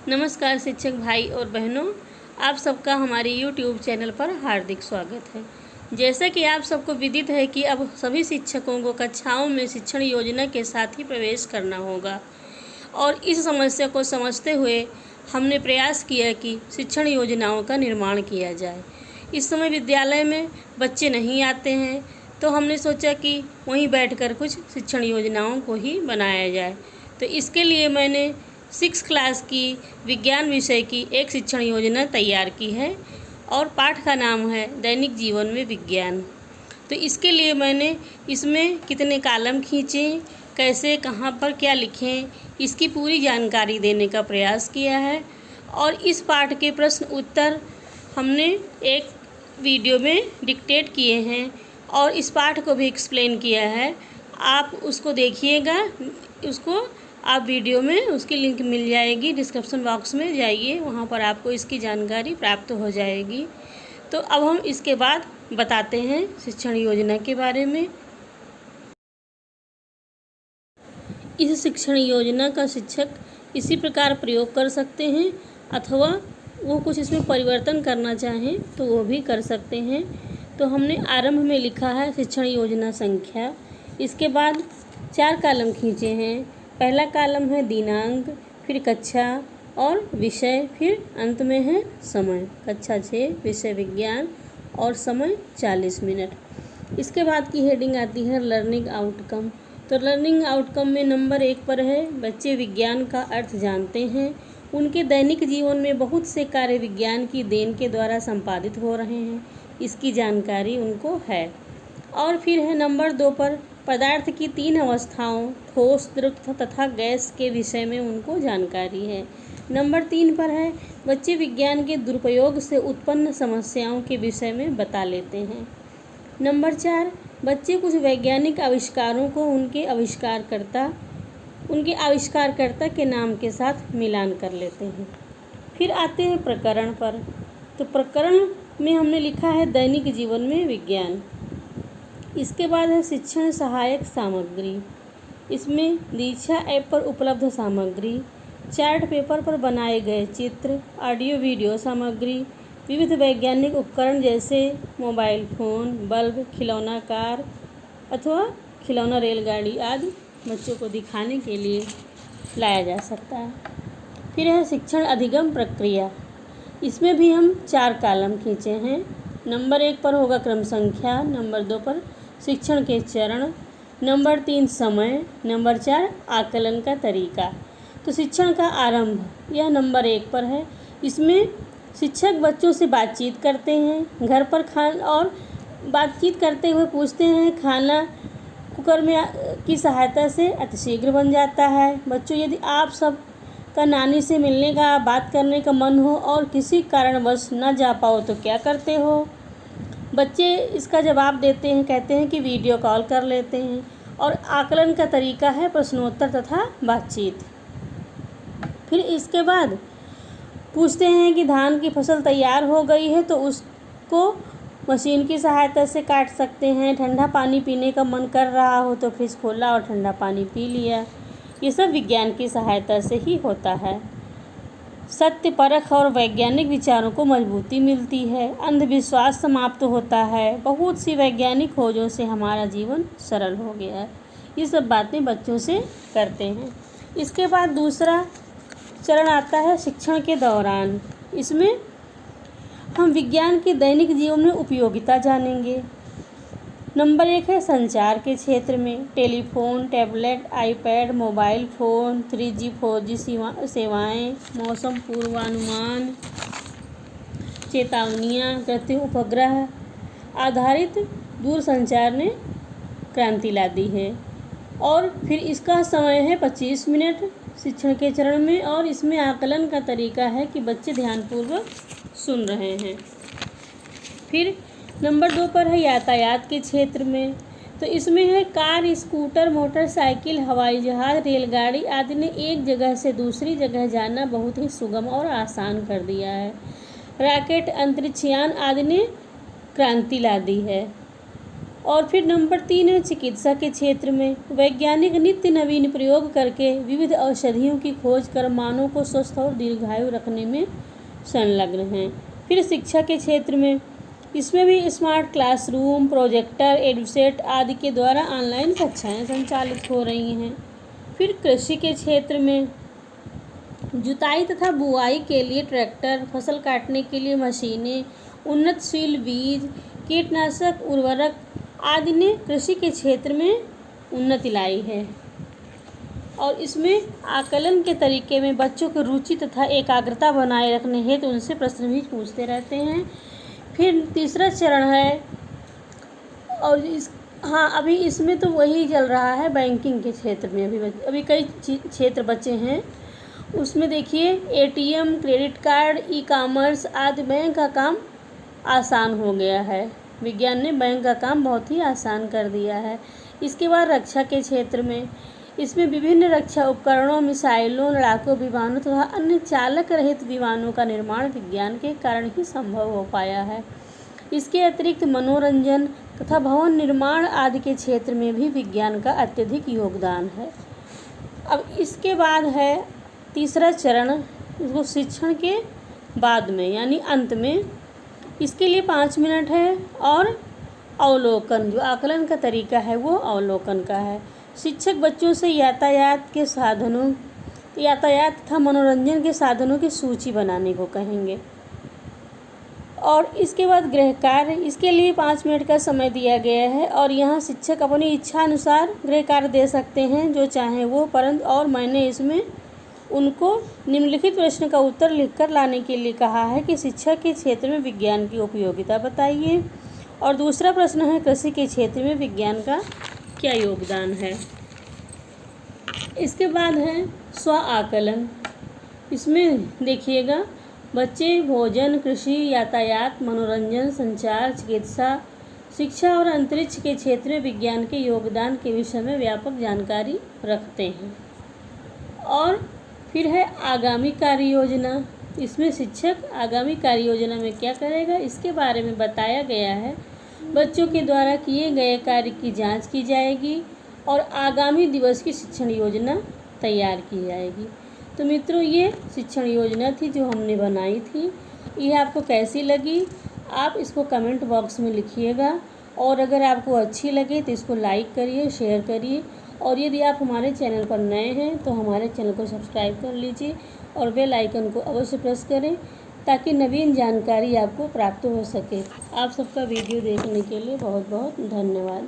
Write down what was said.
नमस्कार शिक्षक भाई और बहनों, आप सबका हमारे YouTube चैनल पर हार्दिक स्वागत है। जैसा कि आप सबको विदित है कि अब सभी शिक्षकों को कक्षाओं में शिक्षण योजना के साथ ही प्रवेश करना होगा और इस समस्या को समझते हुए हमने प्रयास किया कि शिक्षण योजनाओं का निर्माण किया जाए। इस समय विद्यालय में बच्चे नहीं आते हैं, तो हमने सोचा कि वहीं बैठकर कुछ शिक्षण योजनाओं को ही बनाया जाए। तो इसके लिए मैंने 6 क्लास की विज्ञान विषय की एक शिक्षण योजना तैयार की है और पाठ का नाम है दैनिक जीवन में विज्ञान। तो इसके लिए मैंने इसमें कितने कॉलम खींचें, कैसे कहाँ पर क्या लिखें, इसकी पूरी जानकारी देने का प्रयास किया है। और इस पाठ के प्रश्न उत्तर हमने एक वीडियो में डिक्टेट किए हैं और इस पाठ को भी एक्सप्लेन किया है। आप उसको देखिएगा, उसको आप वीडियो में उसकी लिंक मिल जाएगी, डिस्क्रिप्शन बॉक्स में जाइए, वहाँ पर आपको इसकी जानकारी प्राप्त हो जाएगी। तो अब हम इसके बाद बताते हैं शिक्षण योजना के बारे में। इस शिक्षण योजना का शिक्षक इसी प्रकार प्रयोग कर सकते हैं अथवा वो कुछ इसमें परिवर्तन करना चाहें तो वो भी कर सकते हैं। तो हमने आरंभ में लिखा है शिक्षण योजना संख्या, इसके बाद 4 कॉलम खींचे हैं। पहला कॉलम है दिनांक, फिर कक्षा और विषय, फिर अंत में है समय। कक्षा 6 विषय विज्ञान और समय 40 मिनट। इसके बाद की हेडिंग आती है लर्निंग आउटकम। तो लर्निंग आउटकम में नंबर 1 पर है बच्चे विज्ञान का अर्थ जानते हैं, उनके दैनिक जीवन में बहुत से कार्य विज्ञान की देन के द्वारा संपादित हो रहे हैं, इसकी जानकारी उनको है। और फिर है नंबर 2 पर पदार्थ की 3 अवस्थाओं ठोस, द्रव तथा गैस के विषय में उनको जानकारी है। नंबर 3 पर है बच्चे विज्ञान के दुरुपयोग से उत्पन्न समस्याओं के विषय में बता लेते हैं। नंबर 4 बच्चे कुछ वैज्ञानिक आविष्कारों को उनके आविष्कारकर्ता के नाम के साथ मिलान कर लेते हैं। फिर आते हैं प्रकरण पर। तो प्रकरण में हमने लिखा है दैनिक जीवन में विज्ञान। इसके बाद है शिक्षण सहायक सामग्री। इसमें दीक्षा ऐप पर उपलब्ध सामग्री, चार्ट पेपर पर बनाए गए चित्र, ऑडियो वीडियो सामग्री, विविध वैज्ञानिक उपकरण जैसे मोबाइल फ़ोन, बल्ब, खिलौना कार अथवा खिलौना रेलगाड़ी आदि बच्चों को दिखाने के लिए लाया जा सकता है। फिर है शिक्षण अधिगम प्रक्रिया। इसमें भी हम 4 कॉलम खींचे हैं। नंबर 1 पर होगा क्रम संख्या, नंबर 2 पर शिक्षण के चरण, नंबर 3 समय, नंबर 4 आकलन का तरीका। तो शिक्षण का आरंभ यह नंबर 1 पर है। इसमें शिक्षक बच्चों से बातचीत करते हैं, घर पर और बातचीत करते हुए पूछते हैं खाना कुकर में की सहायता से अतिशीघ्र बन जाता है। बच्चों, यदि आप सब का नानी से मिलने का, बात करने का मन हो और किसी कारणवश न जा पाओ तो क्या करते हो? बच्चे इसका जवाब देते हैं, कहते हैं कि वीडियो कॉल कर लेते हैं। और आकलन का तरीका है प्रश्नोत्तर तथा बातचीत। फिर इसके बाद पूछते हैं कि धान की फसल तैयार हो गई है तो उसको मशीन की सहायता से काट सकते हैं। ठंडा पानी पीने का मन कर रहा हो तो फ्रिज खोला और ठंडा पानी पी लिया। ये सब विज्ञान की सहायता से ही होता है। सत्य परख और वैज्ञानिक विचारों को मजबूती मिलती है, अंधविश्वास समाप्त होता है, बहुत सी वैज्ञानिक खोजों से हमारा जीवन सरल हो गया है। ये सब बातें बच्चों से करते हैं। इसके बाद दूसरा चरण आता है शिक्षण के दौरान। इसमें हम विज्ञान के दैनिक जीवन में उपयोगिता जानेंगे। नंबर 1 है संचार के क्षेत्र में telephone, tablet, iPad, mobile phone, 3G 4G सेवाएं, मौसम पूर्वानुमान, चेतावनियाँ, कृत्रिम उपग्रह आधारित दूरसंचार ने क्रांति ला दी है। और फिर इसका समय है 25 मिनट शिक्षण के चरण में। और इसमें आकलन का तरीका है कि बच्चे ध्यानपूर्वक सुन रहे हैं। फिर नंबर 2 पर है यातायात के क्षेत्र में। तो इसमें है कार, स्कूटर, मोटरसाइकिल, हवाई जहाज़, रेलगाड़ी आदि ने एक जगह से दूसरी जगह जाना बहुत ही सुगम और आसान कर दिया है। रॉकेट, अंतरिक्षयान आदि ने क्रांति ला दी है। और फिर नंबर 3 है चिकित्सा के क्षेत्र में वैज्ञानिक नित्य नवीन प्रयोग करके विविध औषधियों की खोज कर मानव को स्वस्थ और दीर्घायु रखने में संलग्न हैं। फिर शिक्षा के क्षेत्र में इसमें भी स्मार्ट क्लासरूम, प्रोजेक्टर, एडुसेट आदि के द्वारा ऑनलाइन कक्षाएं संचालित हो रही हैं। फिर कृषि के क्षेत्र में जुताई तथा बुआई के लिए ट्रैक्टर, फसल काटने के लिए मशीनें, उन्नतशील बीज, कीटनाशक, उर्वरक आदि ने कृषि के क्षेत्र में उन्नति लाई है। और इसमें आकलन के तरीके में बच्चों की रुचि तथा एकाग्रता बनाए रखने हेतु उनसे प्रश्न भी पूछते रहते हैं। फिर तीसरा चरण है और अभी इसमें तो वही चल रहा है बैंकिंग के क्षेत्र में। अभी कई क्षेत्र बचे हैं। उसमें देखिए ATM, credit card, e commerce आदि बैंक का काम आसान हो गया है। विज्ञान ने बैंक का काम बहुत ही आसान कर दिया है। इसके बाद रक्षा के क्षेत्र में इसमें विभिन्न रक्षा उपकरणों, मिसाइलों, लड़ाकू विमानों तथा अन्य चालक रहित विमानों का निर्माण विज्ञान के कारण ही संभव हो पाया है। इसके अतिरिक्त मनोरंजन तथा भवन निर्माण आदि के क्षेत्र में भी विज्ञान का अत्यधिक योगदान है। अब इसके बाद है तीसरा चरण, इसको शिक्षण के बाद में यानी अंत में। इसके लिए 5 मिनट है और अवलोकन, जो आकलन का तरीका है वो अवलोकन का है। शिक्षक बच्चों से यातायात तथा मनोरंजन के साधनों की सूची बनाने को कहेंगे। और इसके बाद गृह कार्य, इसके लिए 5 मिनट का समय दिया गया है और यहाँ शिक्षक अपनी इच्छा अनुसार गृह कार्य दे सकते हैं जो चाहें वो, परंतु और मैंने इसमें उनको निम्नलिखित प्रश्न का उत्तर लिखकर लाने के लिए कहा है कि शिक्षा के क्षेत्र में विज्ञान की उपयोगिता बताइए। और दूसरा प्रश्न है कृषि के क्षेत्र में विज्ञान का क्या योगदान है। इसके बाद है स्व आकलन। इसमें देखिएगा बच्चे भोजन, कृषि, यातायात, मनोरंजन, संचार, चिकित्सा, शिक्षा और अंतरिक्ष के क्षेत्र में विज्ञान के योगदान के विषय में व्यापक जानकारी रखते हैं। और फिर है आगामी कार्य योजना। इसमें शिक्षक आगामी कार्य योजना में क्या करेगा इसके बारे में बताया गया है। बच्चों के द्वारा किए गए कार्य की जांच की जाएगी और आगामी दिवस की शिक्षण योजना तैयार की जाएगी। तो मित्रों, ये शिक्षण योजना थी जो हमने बनाई थी। ये आपको कैसी लगी आप इसको कमेंट बॉक्स में लिखिएगा और अगर आपको अच्छी लगे तो इसको लाइक करिए, शेयर करिए। और यदि आप हमारे चैनल पर नए हैं तो हमारे चैनल को सब्सक्राइब कर लीजिए और बेल आइकन को अवश्य प्रेस करें ताकि नवीन जानकारी आपको प्राप्त हो सके। आप सबका वीडियो देखने के लिए बहुत बहुत धन्यवाद।